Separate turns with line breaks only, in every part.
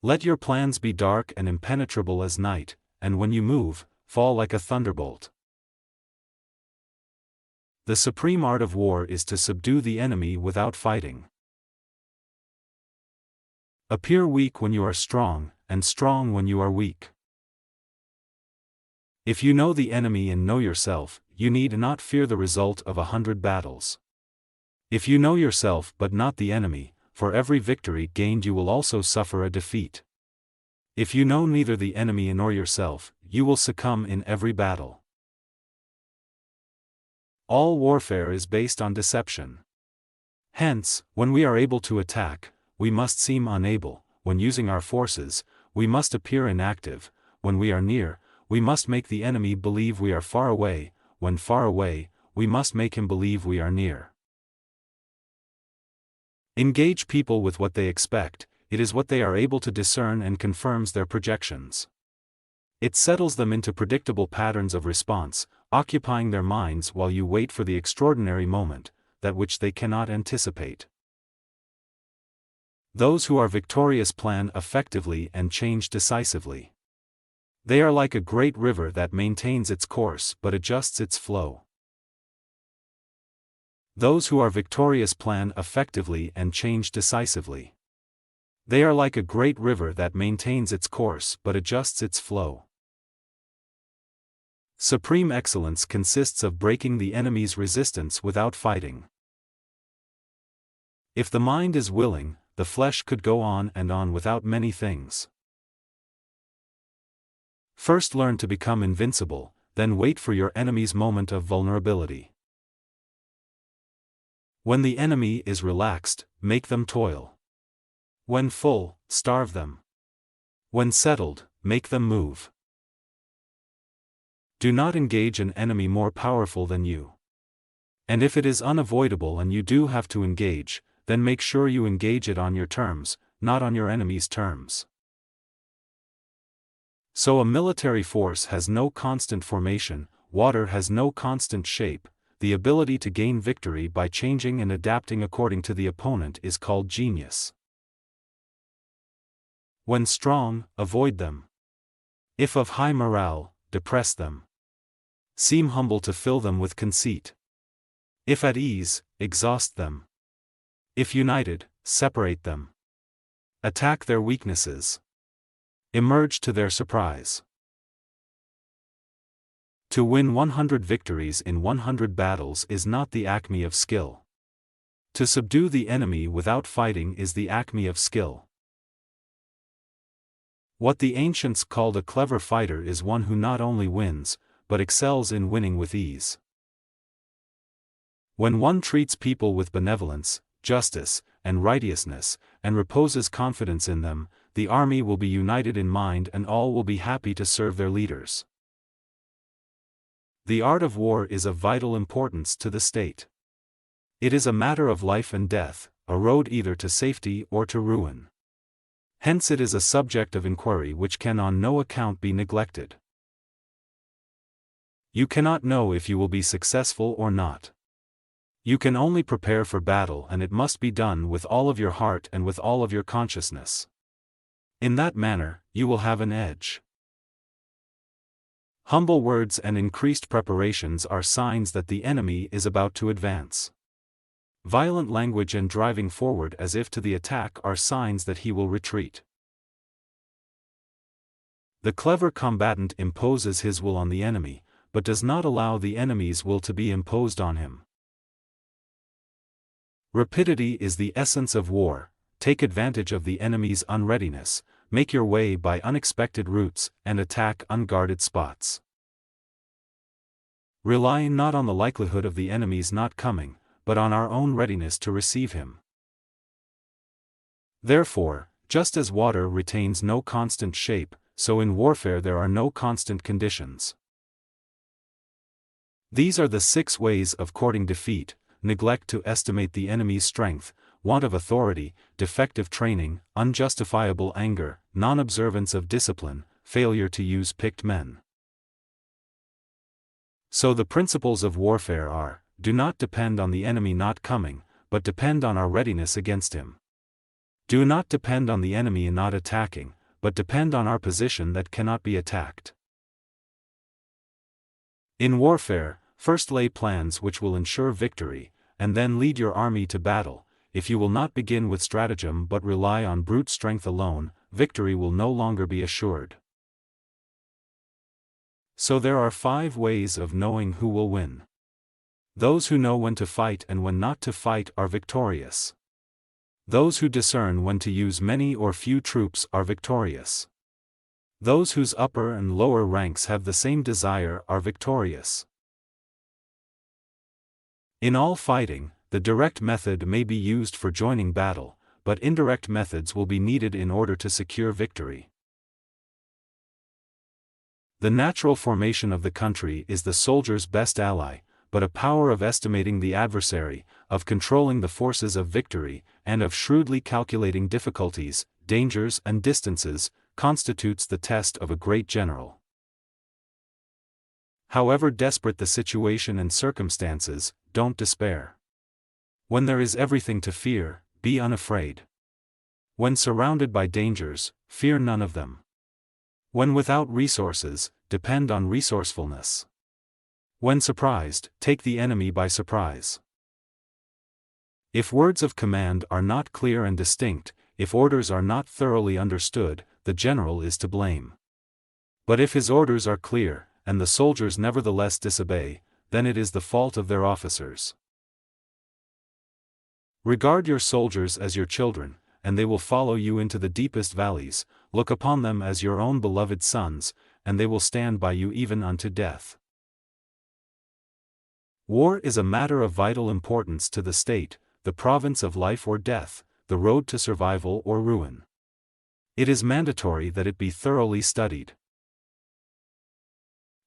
Let your plans be dark and impenetrable as night, and when you move, fall like a thunderbolt. The supreme art of war is to subdue the enemy without fighting. Appear weak when you are strong, and strong when you are weak. If you know the enemy and know yourself, you need not fear the result of 100 battles. If you know yourself but not the enemy, for every victory gained you will also suffer a defeat. If you know neither the enemy nor yourself, you will succumb in every battle. All warfare is based on deception. Hence, when we are able to attack, we must seem unable; when using our forces, we must appear inactive; when we are near, we must make the enemy believe we are far away; when far away, we must make him believe we are near. Engage people with what they expect; it is what they are able to discern and confirms their projections. It settles them into predictable patterns of response, occupying their minds while you wait for the extraordinary moment, that which they cannot anticipate. Those who are victorious plan effectively and change decisively. They are like a great river that maintains its course but adjusts its flow. Those who are victorious plan effectively and change decisively. They are like a great river that maintains its course but adjusts its flow. Supreme excellence consists of breaking the enemy's resistance without fighting. If the mind is willing, the flesh could go on and on without many things. First learn to become invincible, then wait for your enemy's moment of vulnerability. When the enemy is relaxed, make them toil. When full, starve them. When settled, make them move. Do not engage an enemy more powerful than you. And if it is unavoidable and you do have to engage, then make sure you engage it on your terms, not on your enemy's terms. So a military force has no constant formation, water has no constant shape; the ability to gain victory by changing and adapting according to the opponent is called genius. When strong, avoid them. If of high morale, depress them. Seem humble to fill them with conceit. If at ease, exhaust them. If united, separate them. Attack their weaknesses. Emerge to their surprise. To win 100 victories in 100 battles is not the acme of skill. To subdue the enemy without fighting is the acme of skill. What the ancients called a clever fighter is one who not only wins, but excels in winning with ease. When one treats people with benevolence, justice, and righteousness, and reposes confidence in them, the army will be united in mind and all will be happy to serve their leaders. The art of war is of vital importance to the state. It is a matter of life and death, a road either to safety or to ruin. Hence it is a subject of inquiry which can on no account be neglected. You cannot know if you will be successful or not. You can only prepare for battle, and it must be done with all of your heart and with all of your consciousness. In that manner, you will have an edge. Humble words and increased preparations are signs that the enemy is about to advance. Violent language and driving forward as if to the attack are signs that he will retreat. The clever combatant imposes his will on the enemy, but does not allow the enemy's will to be imposed on him. Rapidity is the essence of war. Take advantage of the enemy's unreadiness, make your way by unexpected routes, and attack unguarded spots. Rely not on the likelihood of the enemy's not coming, but on our own readiness to receive him. Therefore, just as water retains no constant shape, so in warfare there are no constant conditions. These are the 6 ways of courting defeat: neglect to estimate the enemy's strength, want of authority, defective training, unjustifiable anger, non-observance of discipline, failure to use picked men. So the principles of warfare are: do not depend on the enemy not coming, but depend on our readiness against him. Do not depend on the enemy in not attacking, but depend on our position that cannot be attacked. In warfare, first lay plans which will ensure victory, and then lead your army to battle. If you will not begin with stratagem but rely on brute strength alone, victory will no longer be assured. So there are 5 ways of knowing who will win. Those who know when to fight and when not to fight are victorious. Those who discern when to use many or few troops are victorious. Those whose upper and lower ranks have the same desire are victorious. In all fighting, the direct method may be used for joining battle, but indirect methods will be needed in order to secure victory. The natural formation of the country is the soldier's best ally, but a power of estimating the adversary, of controlling the forces of victory, and of shrewdly calculating difficulties, dangers and distances, constitutes the test of a great general. However desperate the situation and circumstances, don't despair. When there is everything to fear, be unafraid. When surrounded by dangers, fear none of them. When without resources, depend on resourcefulness. When surprised, take the enemy by surprise. If words of command are not clear and distinct, if orders are not thoroughly understood, the general is to blame. But if his orders are clear, and the soldiers nevertheless disobey, then it is the fault of their officers. Regard your soldiers as your children, and they will follow you into the deepest valleys. Look upon them as your own beloved sons, and they will stand by you even unto death. War is a matter of vital importance to the state, the province of life or death, the road to survival or ruin. It is mandatory that it be thoroughly studied.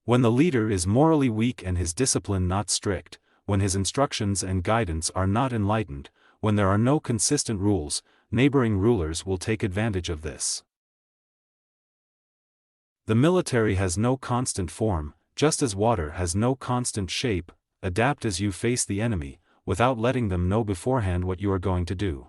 When the leader is morally weak and his discipline not strict, when his instructions and guidance are not enlightened, when there are no consistent rules, neighboring rulers will take advantage of this. The military has no constant form, just as water has no constant shape. Adapt as you face the enemy, without letting them know beforehand what you are going to do.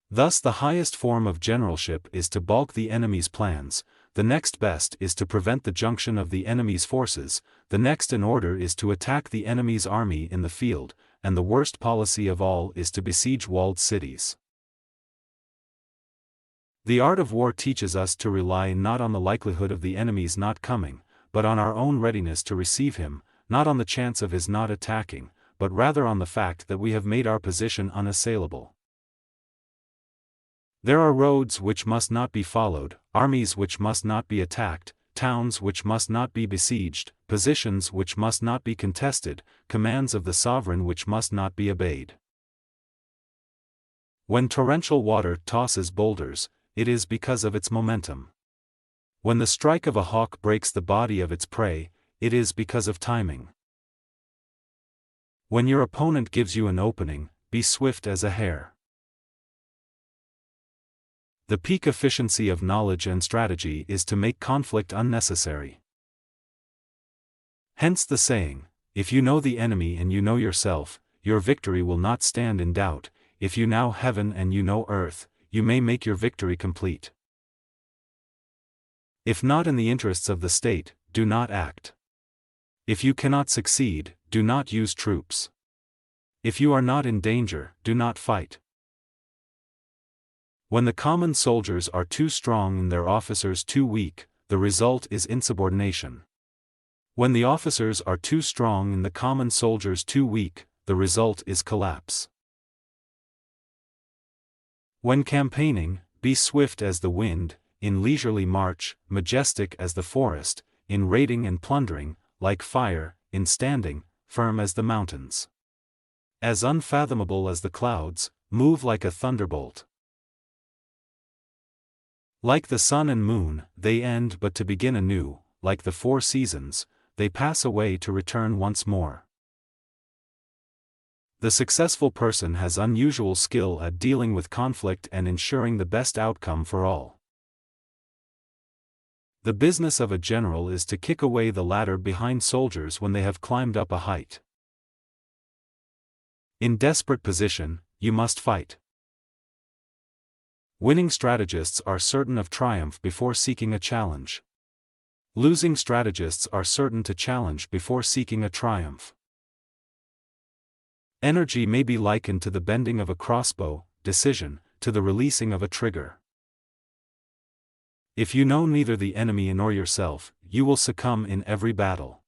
Thus the highest form of generalship is to balk the enemy's plans, the next best is to prevent the junction of the enemy's forces, the next in order is to attack the enemy's army in the field, and the worst policy of all is to besiege walled cities. The art of war teaches us to rely not on the likelihood of the enemy's not coming, but on our own readiness to receive him, not on the chance of his not attacking, but rather on the fact that we have made our position unassailable. There are roads which must not be followed, armies which must not be attacked, towns which must not be besieged, positions which must not be contested, commands of the sovereign which must not be obeyed. When torrential water tosses boulders, it is because of its momentum. When the strike of a hawk breaks the body of its prey, it is because of timing. When your opponent gives you an opening, be swift as a hare. The peak efficiency of knowledge and strategy is to make conflict unnecessary. Hence the saying, if you know the enemy and you know yourself, your victory will not stand in doubt. If you know heaven and you know earth, you may make your victory complete. If not in the interests of the state, do not act. If you cannot succeed, do not use troops. If you are not in danger, do not fight. When the common soldiers are too strong and their officers too weak, the result is insubordination. When the officers are too strong and the common soldiers too weak, the result is collapse. When campaigning, be swift as the wind, in leisurely march, majestic as the forest, in raiding and plundering, like fire, in standing, firm as the mountains. As unfathomable as the clouds, move like a thunderbolt. Like the sun and moon, they end but to begin anew, like the 4 seasons, they pass away to return once more. The successful person has unusual skill at dealing with conflict and ensuring the best outcome for all. The business of a general is to kick away the ladder behind soldiers when they have climbed up a height. In desperate position, you must fight. Winning strategists are certain of triumph before seeking a challenge. Losing strategists are certain to challenge before seeking a triumph. Energy may be likened to the bending of a crossbow, decision, to the releasing of a trigger. If you know neither the enemy nor yourself, you will succumb in every battle.